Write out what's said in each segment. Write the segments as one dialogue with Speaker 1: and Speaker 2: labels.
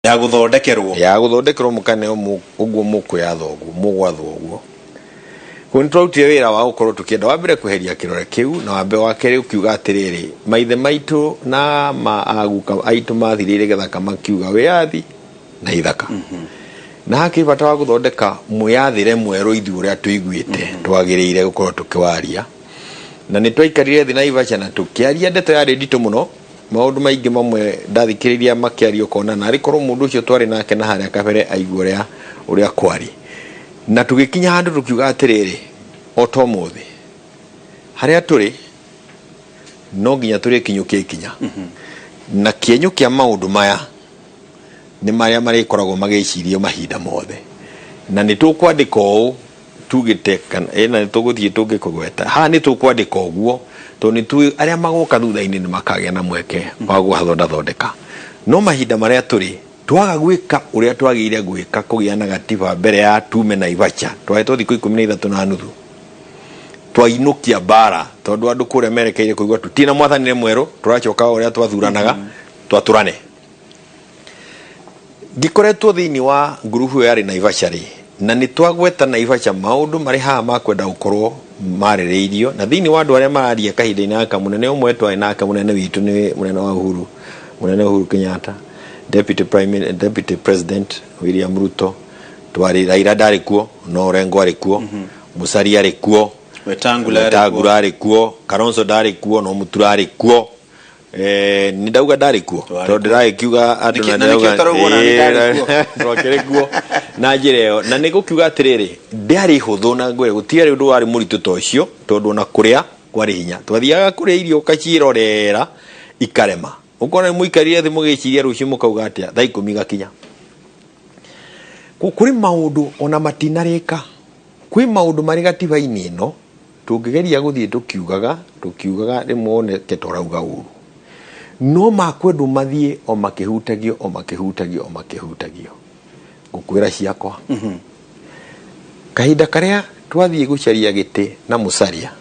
Speaker 1: ya guthondekerwo mukane uguo mukwiyatha uguo mugwathwo uguo kun twautire wira wa gukorwo tukienda wa mbere kweheria kirore kiu na wambe wa keri ukiuga atiriri maithe maitu na maaguka aitu mathirire githaka makiuga wiyathi na ithaka na hakibata wa guthondeka muyathire mweru ithu uria tuiguite twagirire gukorwo tukiwaria na ni twaikarire thi na Ivasha na tukiaria ndeto ya ndito muno maundu maingi mamwe ndathikiriria makiario kona na arikorwo mundu ucio twari nake na haria kabere aigua uria kwari na tugikinya handu tukiuga atiriri oto muthi haria turi no nginya turi kinyukie kinya na kienyukia maundu maya ni maria marikoragwo magicirio mahinda mothe na ni tukwandika uu tugite na tuguthie tungikugweta ha ni tukwandika uguo to ni tu aria magoka thutha-ini ni makagia na mweke wa guthondeka no mahinda maria turi twaga gwika uria twagire gwika kugia na gatiba mbere ya tume na Ivasha twahetwo thikũ 13 na nuthu twainukia bara tondu andu kuria merekeire kuigwa tutina mwathanire mweru turacoka uria twathuranaga twaturane ngikoretwo thiini wa ngurubu yari na Ivasha ri na ni twagweta na Ivasha maundu mari ha makwenda gukorwo marireirio na thiini wa andu aria mararia kahinda-ini aka munene umwe twari nake munene witu ni munene wa Uhuru Kenyatta Deputy President William Ruto twari Raila ndari kuo no Orengo ari kuo Musalia ari kuo Wetangula ari kuo Kalonzo ndari kuo no Mutura ari kuo ni ndauga ndari kuo tondu ndirae kiuga andu na ndauga ndokere kuo na njireo na ni gukiuga atiriri ndiari huthu na ngwe gutiari undu wari muritu to cio tondu na kuria kwari hinya twathiaga kuria irio kacirorera ikarema ukona muikarire thi mugiciria rucio mukauga atia thaa 10 gakinya kuri maundu ona matinarika kwi maundu mari gatiba-ini ino tungigeria guthie tukiugaga rimwe ketorauga uru no makwendu mathie o makihutagio gukwira ciakwa kahinda karia twathie gucaria giti na Musalia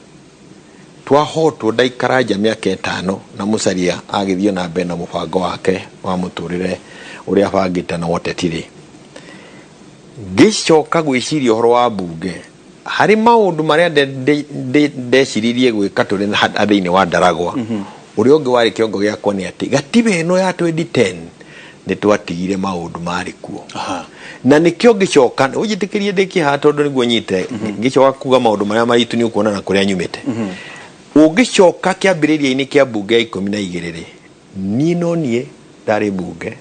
Speaker 1: twahotwo ndaikara miaka 5 na Musalia agithio na mbere na mubango wake wa muturire uria bangite na wotetire gicoka gwiciria horo wa bunge hari maundu maria ndeciririe gwika turi thiini wa Ndaragwa uria ungi wari kiongo giakwa ni ati gatiba ino ya 2010 ni twatigire maundu mari kuo na nikio gicoka ujitikirie ndikiha tondu niguo nyite gicoka kuga maundu maria maritu ni ukuona na kuria nyumite ugicoka kiambiriria-ini kia bunge ya 12 ni no nie ndari bunge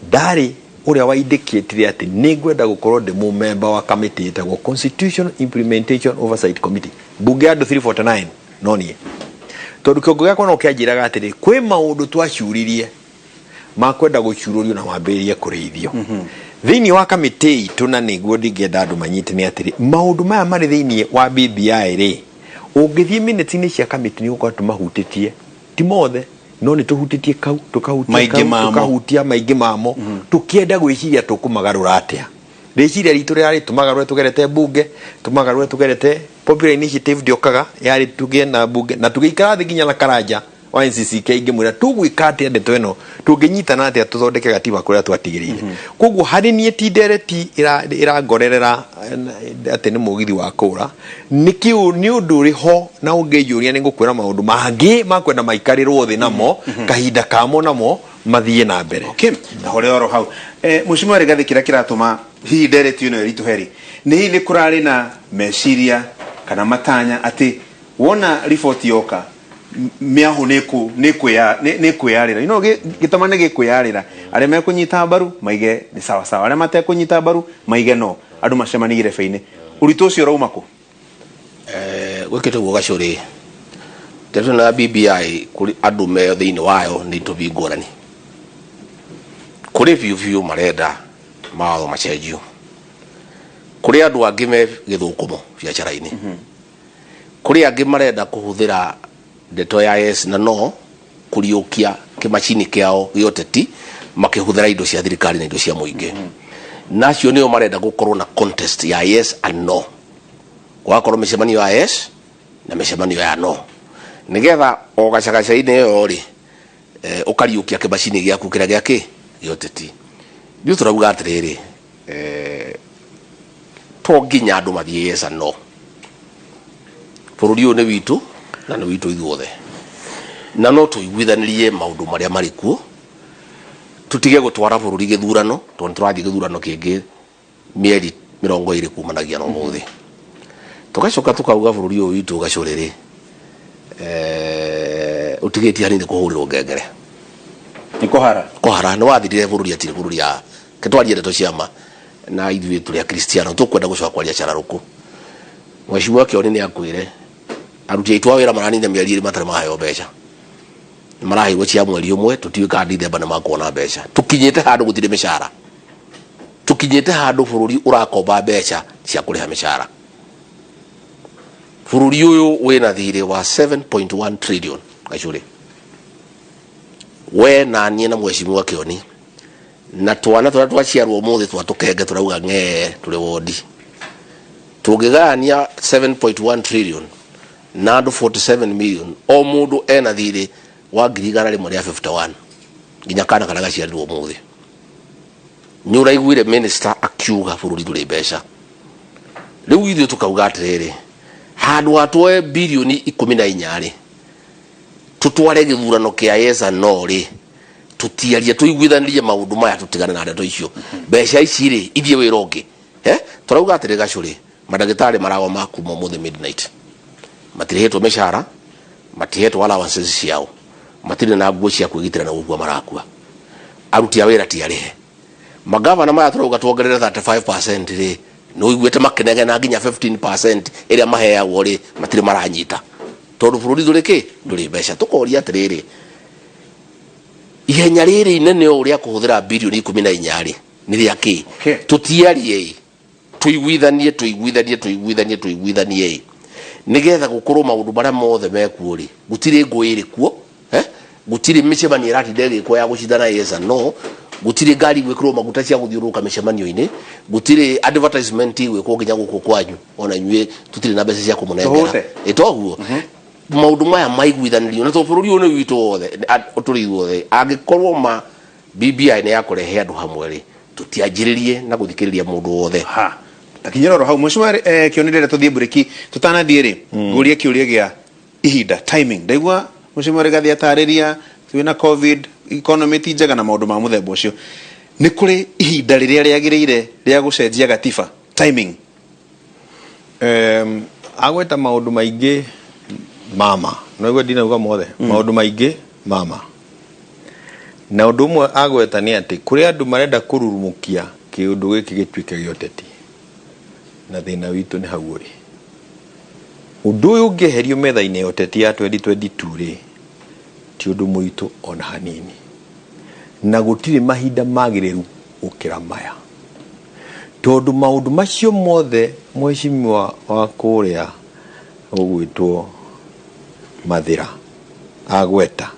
Speaker 1: ndari uria waindikitire ati ningwenda gukorwo ndi mu member wa committee itagwo Constitution Implementation Oversight Committee bunge ya 349 no nie tondu kiongo giakwa no kianjiraga atiri kwi maundu twacuririe makwenda gucururio na mambiririe kureithio thiini wa committee tuna niguo ndingenda andu manyite ni atiri maundu maya mari thiini wa BBI ri ungithie minute-ini cia committee ni ukorwo tumahutitie ti mothe no ni tuhutitie kau tukahutia maingi mamo tukienda gwiciria tukumagarura atia riciria ritu riari tumagarure tugerete bunge tumagarure tugerete popular initiative ndiokaga yari tugie na bunge na tugiikara thi nginya na karanja wa NCCK ingimwira tugwika atia ndeto ino tunginyitana atia tuthondeke gatiba kuria twatigirire koguo hari nie ti ndereti irangorerera ati ni mugithi wa kura nikiu ni undu uri ho na ungiyuria ningukwira maundu mangi makwenda maikarirwo thi namo kahinda kamo namo mathie na mbere
Speaker 2: na hore oro hau mushimo Rĩgathĩ kira kiratuma hi ndereti ino ritu heri ni ile kurari na meciria kana matanya ati wona report yoka miaho nikwiyarira ino gitamane gikwiyarira aria mekunyita mbaru maige ni sawa sawa aria matekunyita mbaru maige no andu macemanigire feine uritu ucio rauma ku
Speaker 3: gwikite guo gacuri ndeto na BBI kuri andu me thiini wayo ni tubingurani kuri view marenda maatho macenjio kuri andu angi me githukumo biacara-ini kuri angi marenda kuhuthira ndeto ya yes na no kuriukia kimachini kiao gioteti makihuthira indo cia thirikari na indo cia muingi nacio nio marenda gukorwo na contest ya yes and no gwakorwo micemanio ya yes na micemanio ya no nigetha o gacagaca-ini yo ri ukariukia kimachini giaku kiria giaki gioteti Riu turauga atiriri to nginya andu mathie yes and no. Bũrũri ũyũ nĩ witũ na nĩ witũ ithuothe, na no tũiguithanirie maũndũ marĩa marĩ kuo, tutige gũtwara bũrũri gĩthurano tondũ tũrathiĩ gĩthurano kĩngĩ mĩeri 20 kumanagia na ũmũthĩ. Tugacoka tukauga bũrũri ũyũ witũ gacũrĩrĩ ũtigĩtie hanini kũhũrĩrwo ngengere.
Speaker 2: Nĩ kũhara
Speaker 3: nĩ wathirire bũrũri atirĩ bũrũri ya ketwaria ndeto ciama na ithuĩ tũrĩ a Kristiano tũkwenda gũcoka kwaria cararũkũ. Mheshimiwa Kĩoni nĩ akwĩre aruti aitũ a wĩra maranina mĩeri 2 matarĩ maheo mbeca, nĩ maraheirwo cia mweri ũmwe, tũtiũĩ kana Dithemba nĩ makuona mbeca. Tũkinyĩte handũ gũtirĩ mĩcara, tũkinyĩte handũ bũrũri ũrakomba mbeca cia kũrĩha mĩcara. Bũrũri ũyũ wĩna thirĩ wa 7.1 trillion gacũrĩ. We na niĩ na Mheshimiwa Kĩoni na twana tũrĩa twaciarwo ũmũthĩ twatũkenge tũrauga ng'ee tũrĩ wondi, tũngĩgania 7.1 trillion na andũ 47 million, o mũndũ ena thirĩ wa 151 nginya kana kana gaciarirwo ũmũthĩ. Nĩ ũraiguire minister akiuga bũrũri ndũrĩ mbeca. Rĩu ithuĩ tũkauga atĩrĩrĩ, handũ atoe birioni 14 tutware gĩthurano kĩa yes and no rĩ, tutiarie tuiguithanirie maũndũ maya tutigane na ndeto icio. Mbeca ici rĩ ithie wĩra ũngĩ. Turauga atĩrĩ gacũrĩ, mandagĩtarĩ maragwa makuma ũmũthĩ midnight, matirihetwo mĩcara, matihetwo allowances ciao, matirĩ na nguo cia kwĩgitĩra na gũkua marakua. Aruti a wĩra tiarĩhe. Magavana maya turauga tuongerere 35% rĩ, no iguĩte makenege na nginya 15% ĩrĩa maheagwo rĩ matirĩ maranyita tondũ bũrũri ndũrĩ kĩ ndũrĩ mbeca. Tukoria atĩrĩrĩ, ihenya rĩrĩ inene ũrĩa kũhũthĩra birioni 14 rĩ nĩ rĩa kĩ? Tutiarie tuiguithanie nigetha gũkorwo maũndũ marĩa mothe mekuo rĩ gũtirĩ ngũĩ ĩrĩ kuo, gũtirĩ mĩcemanio ĩratinda ĩgĩkwo ya gũcindana yes and no, gũtirĩ ngari gwĩkĩrwo maguta cia gũthiũrũrũka mĩcemanio-inĩ, gũtirĩ advertisement gwĩkwo nginya gũkũ kwanyu, ona inyuĩ tũtirĩ na mbeca cia kũmũnengera ĩtoguo. Maũndũ maya maiguithanirio na tondũ bũrũri ũyũ nĩ witũ wothe tũrĩ ithuothe, angĩkorwo ma BBI nĩ ya kũrehe andũ hamwe rĩ tũtianjĩrĩrie na gũthikĩrĩria mũndũ wothe.
Speaker 2: Takinyera ro hau Mheshimiwa Kĩoni ndĩrenda tũthiĩ bureki, tũtanathiĩ rĩ ngũria kĩũria gĩa ihinda timing. Ndaigua Mheshimiwa Rĩgathĩ atarĩria twĩna covid, economy ti njega na maũndũ ma mũthemba ũcio. Nĩ kũrĩ ihinda rĩrĩa rĩagĩrĩire rĩa gũcenjia gatiba timing?
Speaker 1: Agweta maũndũ maingĩ mama, no igwe ndinauga mothe, maũndũ maingĩ mama. Na ũndũ ũmwe agweta nĩ atĩ kũrĩ andũ marenda kũrurumũkia kĩũndũ gĩkĩ gĩtuĩke gĩa ũteti, na thĩna witũ nĩ hau ũrĩ. Ũndũ ũyũ ũngĩeherio metha-inĩ ya ũteti ya 2022 rĩ ti ũndũ mũritũ ona hanini, na gũtirĩ mahinda magĩrĩru gũkĩra maya, tondũ maũndũ macio mothe Mheshimiwa wa kũrĩa ũgwĩtwo Mathĩra agweta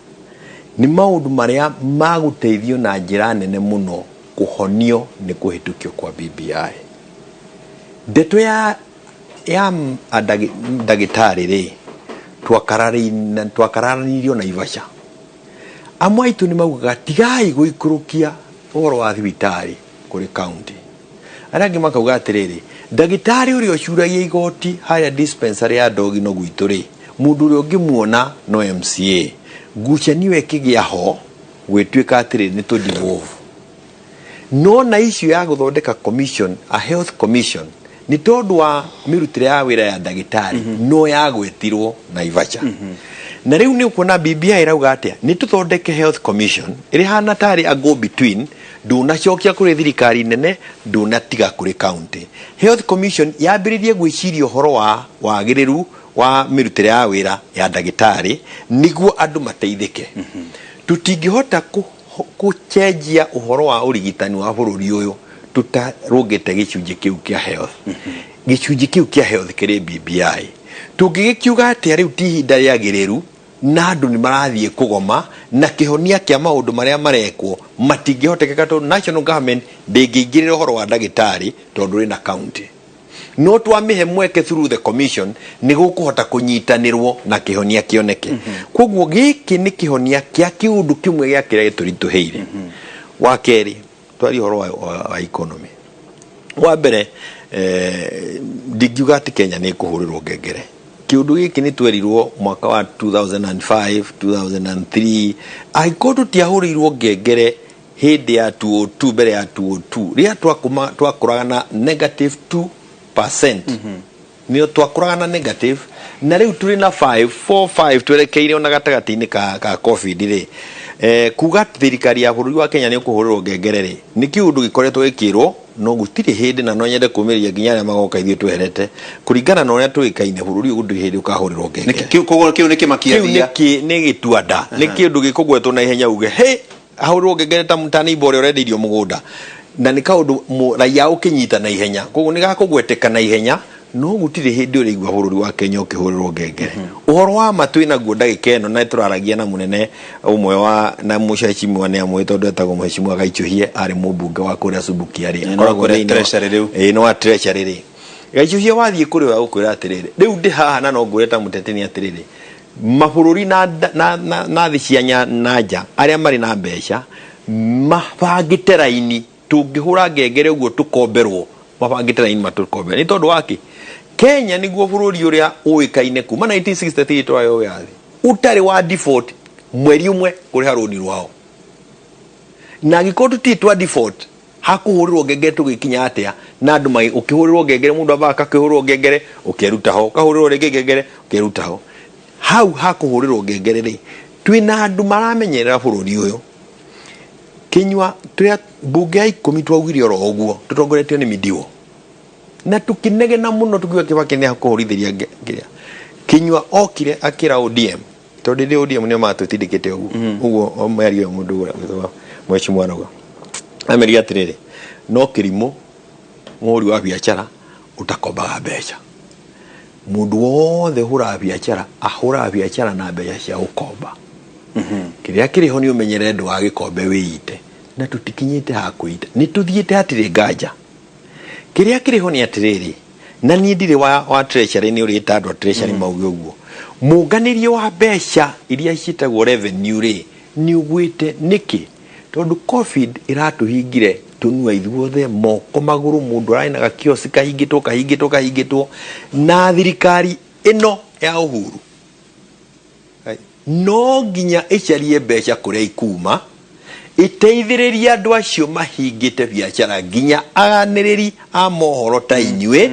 Speaker 1: nĩ maũndũ marĩa magũteithio na njĩra nene mũno kũhonio nĩ kũhĩtũkio kwa BBI. Ndeto ya ndagĩtarĩ rĩ twakararanirio na Ivasha. Amwe aitũ nĩ maugaga tigai gũikũrũkia ũhoro wa thibitarĩ kũrĩ kaunti. Arĩa angĩ makauga atĩrĩrĩ, ndagĩtarĩ ũrĩa ũcuragia igoti harĩa dispensary ya Ndogino gwitũ rĩ, mũndũ ũrĩa ũngĩmuona no MCA. Ngucanio ĩkĩgĩa ho gwĩtuĩka atĩrĩrĩ nĩ tũdivolve. No na issue ya gũthondeka commission, a health commission, ni tondũ wa mĩrutĩre ya wĩra ya ndagĩtarĩ no yagwetirwo na Ivasha. Na rĩu nĩ ũkuona BBI ĩrauga atĩa nĩ tũthondeke health commission ĩrĩ hana tarĩ a go between, ndũnacokia kũrĩ thirikari nene, ndũnatiga kũrĩ county. Health commission yambĩrĩrie gwĩciria ũhoro wa wagĩrĩru wa mĩrutĩre ya wĩra ya ndagĩtarĩ nĩguo andũ mateithĩke. Tũtingĩhota kũcenjia ũhoro wa ũrigitani wa bũrũri ũyũ tutarũngĩte gĩcunjĩ kĩu kĩa health. Gĩcunjĩ kĩu kĩa health kĩrĩ BBI. Tũngĩgĩkiuga atĩ rĩu ti ihinda rĩagĩrĩru na andũ nĩ marathiĩ kũgoma na kĩhonia kĩa maũndũ marĩa marekwo matingĩhotekeka tondũ national government ndĩngĩingĩrĩra ũhoro wa ndagĩtarĩ tondũ rĩ na county. No twamĩhe mweke through the commission nĩ gũkũhota kũnyitanĩrwo na kĩhonia kĩoneke. Koguo gĩkĩ nĩ kĩhonia kĩa kĩũndũ kĩmwe gĩa kĩrĩa gĩtũritũhĩire. Wa kerĩ twari horo wa economy wa mbere ndingiuga ati Kenya ni kuhurirwo ngengere kiundu giki ni twerirwo mwaka wa 2005 2003 aikorwo tiahurirwo ngengere hindi ya 202 mbere ya 202 ria twakuraga na -2% nio twakuraga na negative na riu turi na 545 twerekeire ona gatagati-ini ka covid ri kuga thirikari ya bũrũri wa Kenya ni kuhurirwo ngengere ri ni kiundu gikoretwo gikirwo no gutire hindi na no nyende kumiria nginya aria magoka ithio tweherete kuringana na uria tuikaine bũrũri ugu hindi ukahurirwo ngengere
Speaker 2: kiu ni kimakiathia
Speaker 1: ni gituanda ni kiundu gikugwetwo na ihenya uge he ahurwo ngengere ta mutani ibore urendirio mugunda na ni kaundu raia ukinyita na ihenya koguo ni gakugweteka na ihenya no gutire hindi urigwa bũrũri wa Kenya ukihurirwo ngengere uhoro wa matwi naguo ndagika eno na turaragia na munene umwe wa na musheshimwa ne amwe tondu etagwo musheshimwa Gaichuhie ari mubunge wa kuria Subuki ari
Speaker 2: akoragwo treasury riu
Speaker 1: no wa treasury ri Gaichuhie wathie kuri wa gukwira atiriri riu ndi haha na no ngureta muteteni atiriri mabũrũri na thi cia nanja aria mari na mbeca mabangite raini tungihura ngengere uguo tukomberwo mabangite raini matukombe ni tondu waki Kenya niguo bũrũri uria uikaine kuma 1963 twayo yathi utari wa default mweri umwe kuri haruni rwao na gikotu titwa default hakuhurirwo ngengere tugikinya atia na andu mai ukihurirwo ngengere mundu abaka kihurirwo ngengere ukiruta ho kahurirwo ringi ngengere ukiruta ho hau hakuhurirwo ngengere ri twina andu maramenyerera bũrũri uyu kinywa turia bunge ya 10 twagwire oro oguo tutongoretio ni midiwo na tukinegena muno tukiwa Kibaki ni hakuhurithiria nginya kinywa okire akira ODM tondu ndi ODM ni matutindikite uguo mwerio mundu ura mweshimwa nago ameria atiriri no kirimo ngori wa biashara utakombaga mbeca mundu wothe hura biashara ahura biashara na mbeca cia ukomba kiria kiriho ni umenyere ndu wa gikombe wiite na tutikinyite hakuita ni tuthiite hatire nganja kiria kiriho ni atiriri na ni ndiri wa treasury ni uri tandwa treasury mauge uguo munganirio wa mbeca iria citagwo revenue ri ni ugwite niki tondu covid iratuhingire tunua ithuothe moko maguru mundu arainaga kiosi kahingitwo na thirikari ino ya uhuru no nginya icarie mbeca kuria ikuma iteithiriria andu acio mahingite biashara nginya aganiriri a mohoro ta inywe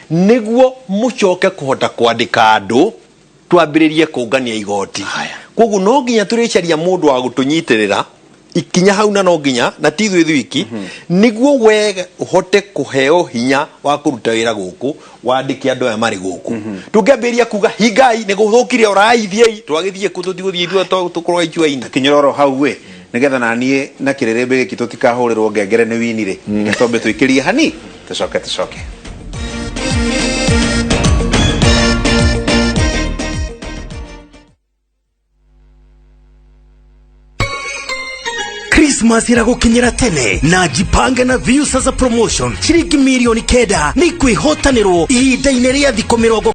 Speaker 1: niguo mucoke kuhota kwandika andu twambiririe kungania igoti koguo no nginya turicaria mundu wa gutunyitirira ikinya hau na no nginya na tithu ithuiki niguo wega uhote kuheo hinya wa kuruta wira guku wandike andu aya mari guku tungiambiria kuga hingai ni guthukire oraithie twagithie kututiguthie ithu tukorwo ichua-ini
Speaker 2: kinyororo hau we nigetha nanie na kirerembe giki tutikahurirwo ngengere ni winire tombe twikirie hani tucoke
Speaker 4: Christmas iragukinyira tene na jipange na views as a promotion ciringi milioni 9 ni kwihotanirwo ihinda-ini ria thikũ 30